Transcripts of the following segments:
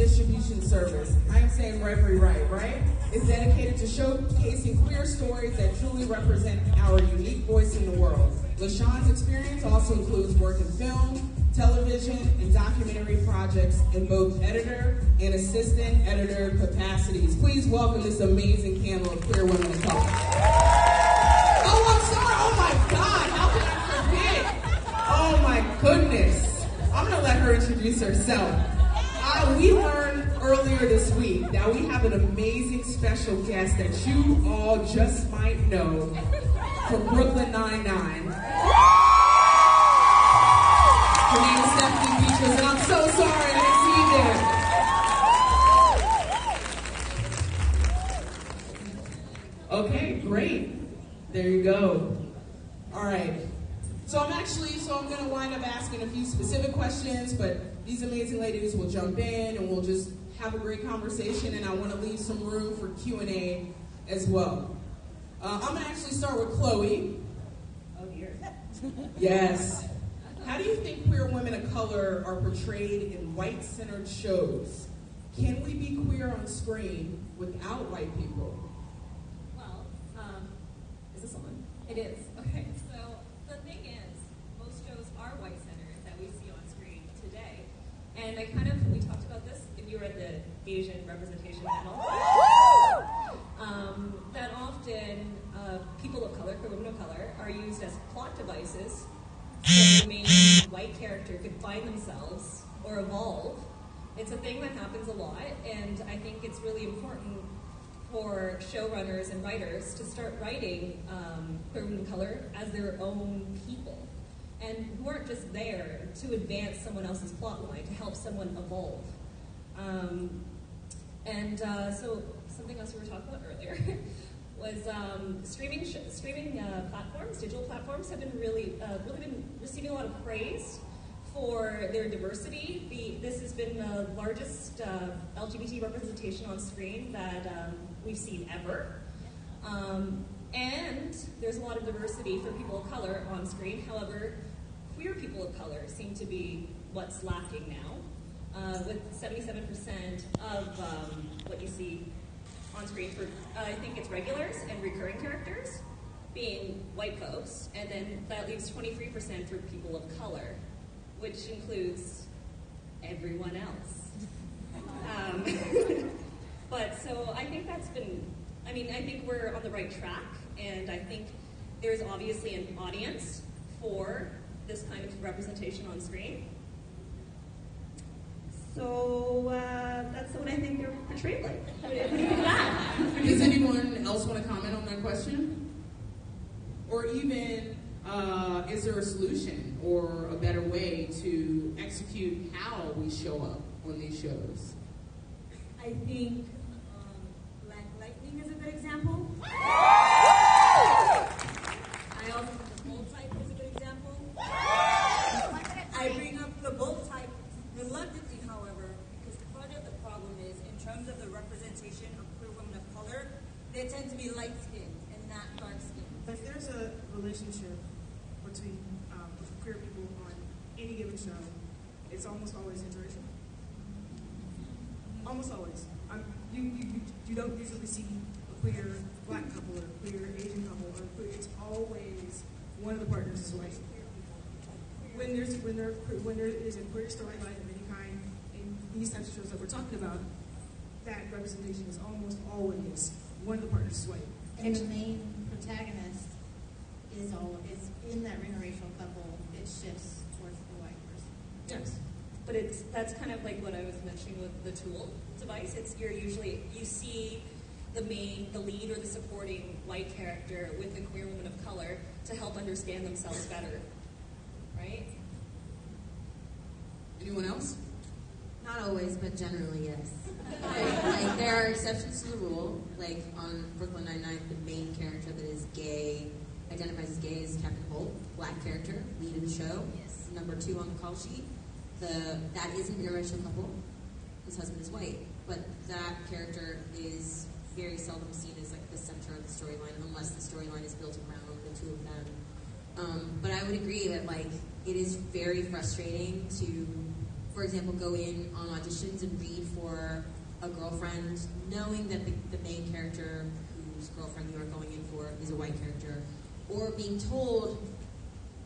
distribution service. I'm saying Reverie right? Is dedicated to showcasing queer stories that truly represent our unique voice in the world. LaShawn's experience also includes work in film, television, and documentary projects in both editor and assistant editor capacities. Please welcome this amazing panel of queer women of color. Oh, I'm sorry. Oh my God, how could I forget? Oh my goodness. I'm gonna let her introduce herself. We learned earlier this week that we have an amazing special guest that you all just might know from Brooklyn Nine-Nine. Her name is Beatriz, and I'm so sorry I didn't see you there. Okay, great. There you go. All right. So I'm going to wind up asking a few specific questions, but these amazing ladies will jump in and we'll just have a great conversation, and I want to leave some room for Q&A as well. I'm going to actually start with Chloe. Oh, dear. Yes. How do you think queer women of color are portrayed in white-centered shows? Can we be queer on screen without white people? Well, is this on? It is. Okay. So the thing is, most shows are white-centered that we see on screen today. And we talked about this if you were at the Asian representation panel. That often people of color, queer women of color, are used as plot devices so the main white character could find themselves or evolve. It's a thing that happens a lot, and I think it's really important for showrunners and writers to start writing queer women of color as their own people, and who aren't just there to advance someone else's plot line, to help someone evolve. So something else we were talking about earlier was streaming platforms. Digital platforms have been really been receiving a lot of praise for their diversity. This has been the largest LGBT representation on screen that we've seen ever. And there's a lot of diversity for people of color on screen. However, queer people of color seem to be what's lacking now, with 77% of what you see on screen for, I think it's regulars and recurring characters being white folks, and then that leaves 23% for people of color, which includes everyone else. But so I think I think we're on the right track, and I think there's obviously an audience for this kind of representation on screen. So that's what I think they're portrayed like. What do you think of that? Does anyone else want to comment on that question? Or even, is there a solution or a better way to execute how we show up on these shows? I think Black Lightning is a good example. I also think the bold type is a good example. I bring up the bold type reluctantly, however, because part of the problem is, in terms of the representation of queer women of color, they tend to be light-skinned and not dark-skinned. If there's a relationship between queer people on any given show, it's almost always interracial. Almost always. You don't usually see a queer black couple or a queer Asian couple or queer. It's always one of the partners is white. When there is a queer storyline of any kind in these types of shows that we're talking about, that representation is almost always one of the partners is white. And the main protagonist is in that interracial couple. It shifts towards the white person. Yes. But that's kind of like what I was mentioning with the tool device. You see the lead or the supporting white character with a queer woman of color to help understand themselves better, right? Anyone else? Not always, but generally, yes. Like there are exceptions to the rule. Like on Brooklyn Nine-Nine, the main character that is gay, identifies as gay, is Captain Holt, black character, lead in the show. Yes. Number 2 on the call sheet. That is an interracial couple. His husband is white, but that character is very seldom seen as like the center of the storyline, unless the storyline is built around the two of them. But I would agree that like it is very frustrating to for example, go in on auditions and read for a girlfriend, knowing that the main character whose girlfriend you are going in for is a white character, or being told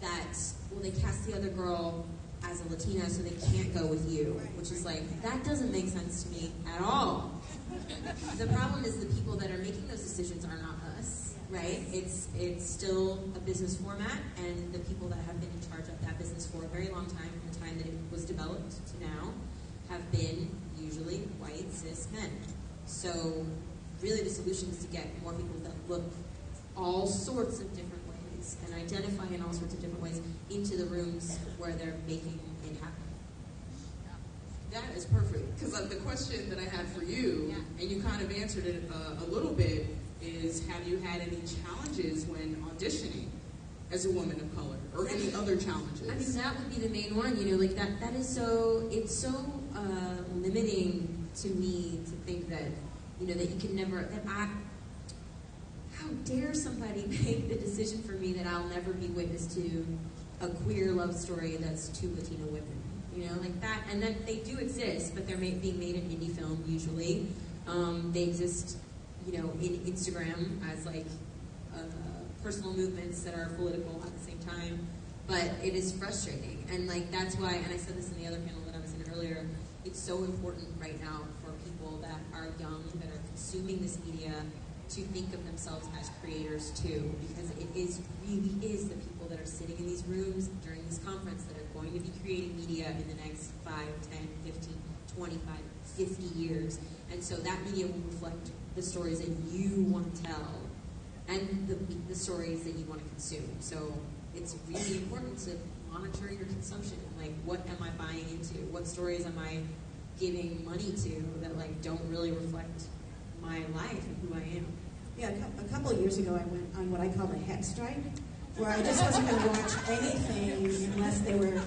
that, well, they cast the other girl as a Latina, so they can't go with you, which is like, that doesn't make sense to me at all. The problem is the people that are making those decisions are not us, right? It's still a business format, and the people that have been in charge of that business for a very long time, from the time that it was developed to now, have been usually white, cis men. So really the solution is to get more people that look all sorts of different ways and identify in all sorts of different ways into the rooms where they're making it happen. That is perfect, because the question that I had for you, and you kind of answered it a little bit, is have you had any challenges when auditioning as a woman of color, or any other challenges? I mean, that would be the main one, like that is so, it's so limiting to me to think that, that you can never, how dare somebody make the decision for me that I'll never be witness to a queer love story that's two Latino women, like that, and then they do exist, but they're being made in indie film usually. They exist, in Instagram as like personal movements that are political at the same time, but it is frustrating, and like that's why, and I said this in the other panel that I was in earlier, it's so important right now for people that are young, that are consuming this media, to think of themselves as creators too, because it really is the people that are sitting in these rooms during this conference that are going to be creating media in the next 5, 10, 15, 25, 50 years. And so that media will reflect the stories that you want to tell and the stories that you want to consume. So it's really important to monitor your consumption. Like, what am I buying into? What stories am I giving money to that like don't really reflect my life and who I am? Yeah, a couple of years ago I went on what I call a het strike, where I just wasn't going to watch anything unless they were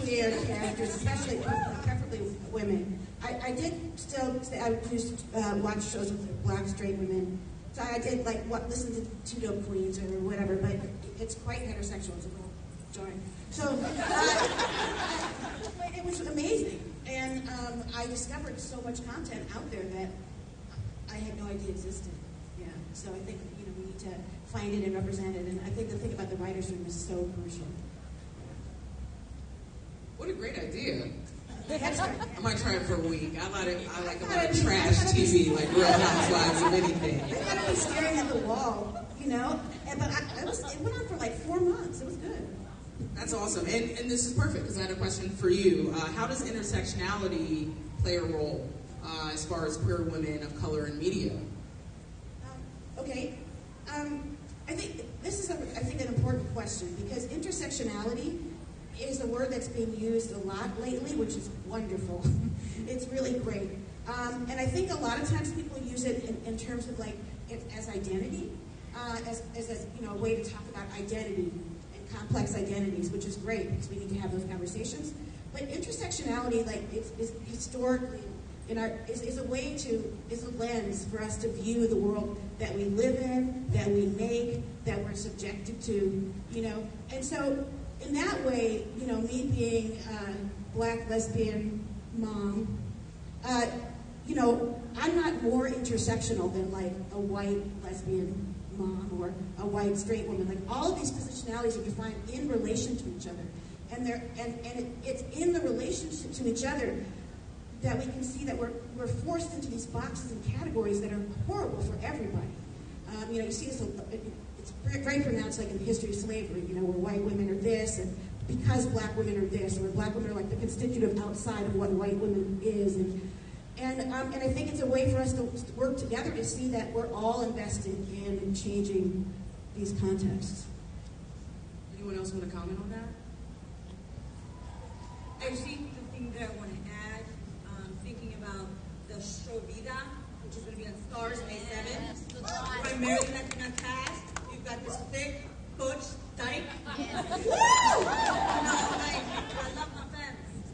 queer characters, especially, preferably women. I did still, I just watch shows with black straight women. So I did listen to Two Dope Queens or whatever, but it's quite heterosexual. It's a little jarring. So it was amazing, and I discovered so much content out there that I had no idea existed. Yeah. So I think we need to find it and represent it, and I think the thing about the writers' room is so crucial. What a great idea. That's right. I might try it for a week. I like a lot of trash TV, like Real Housewives of anything. I thought I'd be staring at the wall, but it went on for like 4 months. It was good. That's awesome. And this is perfect, because I had a question for you. How does intersectionality play a role as far as queer women of color in media? Okay. I think this is an important question, because intersectionality is a word that's being used a lot lately, which is wonderful. It's really great. And I think a lot of times people use it in terms of as identity, as a way to talk about identity and complex identities, which is great because we need to have those conversations. But intersectionality, is historically is a way is a lens for us to view the world that we live in, that we make, that we're subjected to, And so in that way, me being a black lesbian mom, I'm not more intersectional than a white lesbian mom or a white straight woman. All of these positionalities are defined in relation to each other, and it's in the relationship to each other that we can see that we're forced into these boxes and categories that are horrible for everybody. You see this, it's very pronounced in the history of slavery, where white women are this, and because black women are this, or black women are the constitutive outside of what white women is. And I think it's a way for us to work together to see that we're all invested in changing these contexts. Anyone else want to comment on that? I think the thing that I want to add, thinking about the show Vida, which is going to be on Stars May 7th, primarily Latina cast. You've got this thick, butch, dyke. Woo! I love my fans.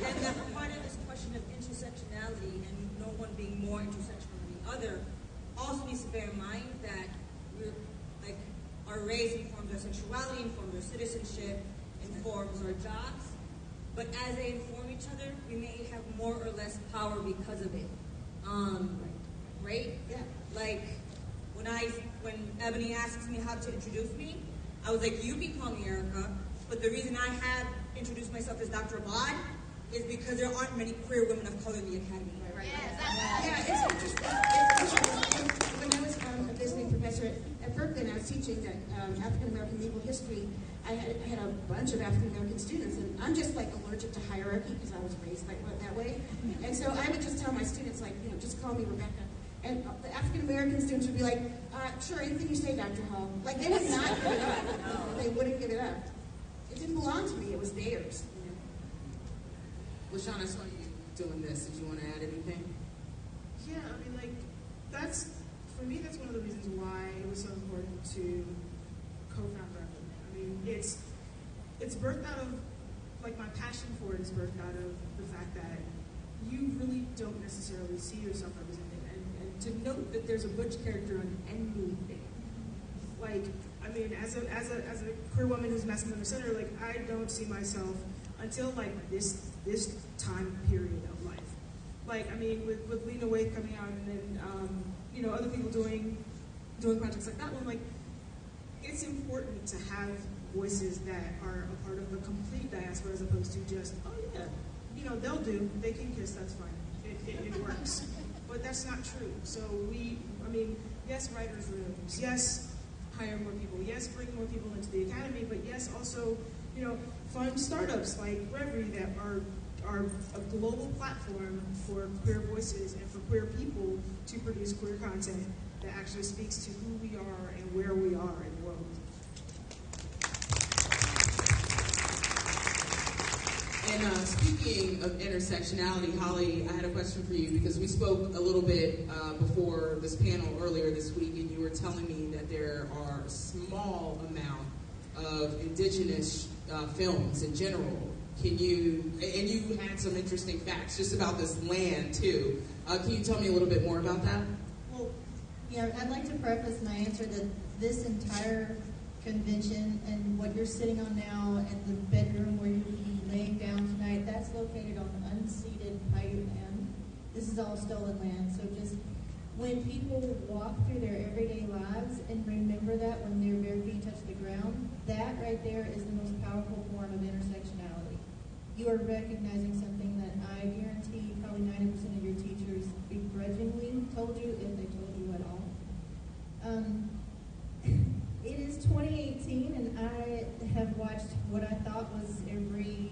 And that's part of this question of intersectionality and no one being more intersectional than the other also needs to bear in mind that our race informs our sexuality, informs our citizenship, informs our jobs, but as they inform each other, we may have more or less power because of it. Right? Yeah. Like when Ebony asks me how to introduce me, I was like, you can call me Erika, but the reason I have introduced myself as Dr. Abad is because there aren't many queer women of color in the academy. Right. Yeah, it's interesting. When I was a visiting professor at Berkeley and I was teaching that African American legal history, I had a bunch of African American students, and I'm just like allergic to hierarchy because I was raised like that way. And so I would just tell my students, like, just call me Rebecca. And the African American students would be like, sure, anything you say, Dr. Hall. Like, they would not give it up. They wouldn't give it up. It didn't belong to me. It was theirs. LaShawn, I saw you doing this. Did you want to add anything? Yeah, I mean, like, for me, that's one of the reasons why it was so important to co-found Reverend. I mean, it's birthed out of, like, my passion for it is birthed out of the fact that you really don't necessarily see yourself represented. And to note that there's a butch character on anything. Like, I mean, as a queer woman who's masculine center, like, I don't see myself until, like, this time period of life. Like, I mean, with Lena Waithe coming out and then, other people doing projects like that one, like, it's important to have voices that are a part of the complete diaspora as opposed to just, oh yeah, they'll do, they can kiss, that's fine, it works. But that's not true. So yes, writers' rooms, yes, hire more people, yes, bring more people into the academy, but yes, also, fund startups like Reverie that are a global platform for queer voices and for queer people to produce queer content that actually speaks to who we are and where we are in the world. And speaking of intersectionality, Holly, I had a question for you because we spoke a little bit before this panel earlier this week, and you were telling me that there are a small amount of indigenous films in general. And you had some interesting facts just about this land too. Can you tell me a little bit more about that? Well, yeah, I'd like to preface my answer that this entire convention and what you're sitting on now and the bedroom where you'll be laying down tonight, that's located on unceded Paiute land. This is all stolen land. So just when people walk through their everyday lives and remember that when their bare feet touch the ground, that right there is the most powerful form of intersectionality. You are recognizing something that I guarantee probably 90% of your teachers begrudgingly told you, if they told you at all. It is 2018, and I have watched what I thought was every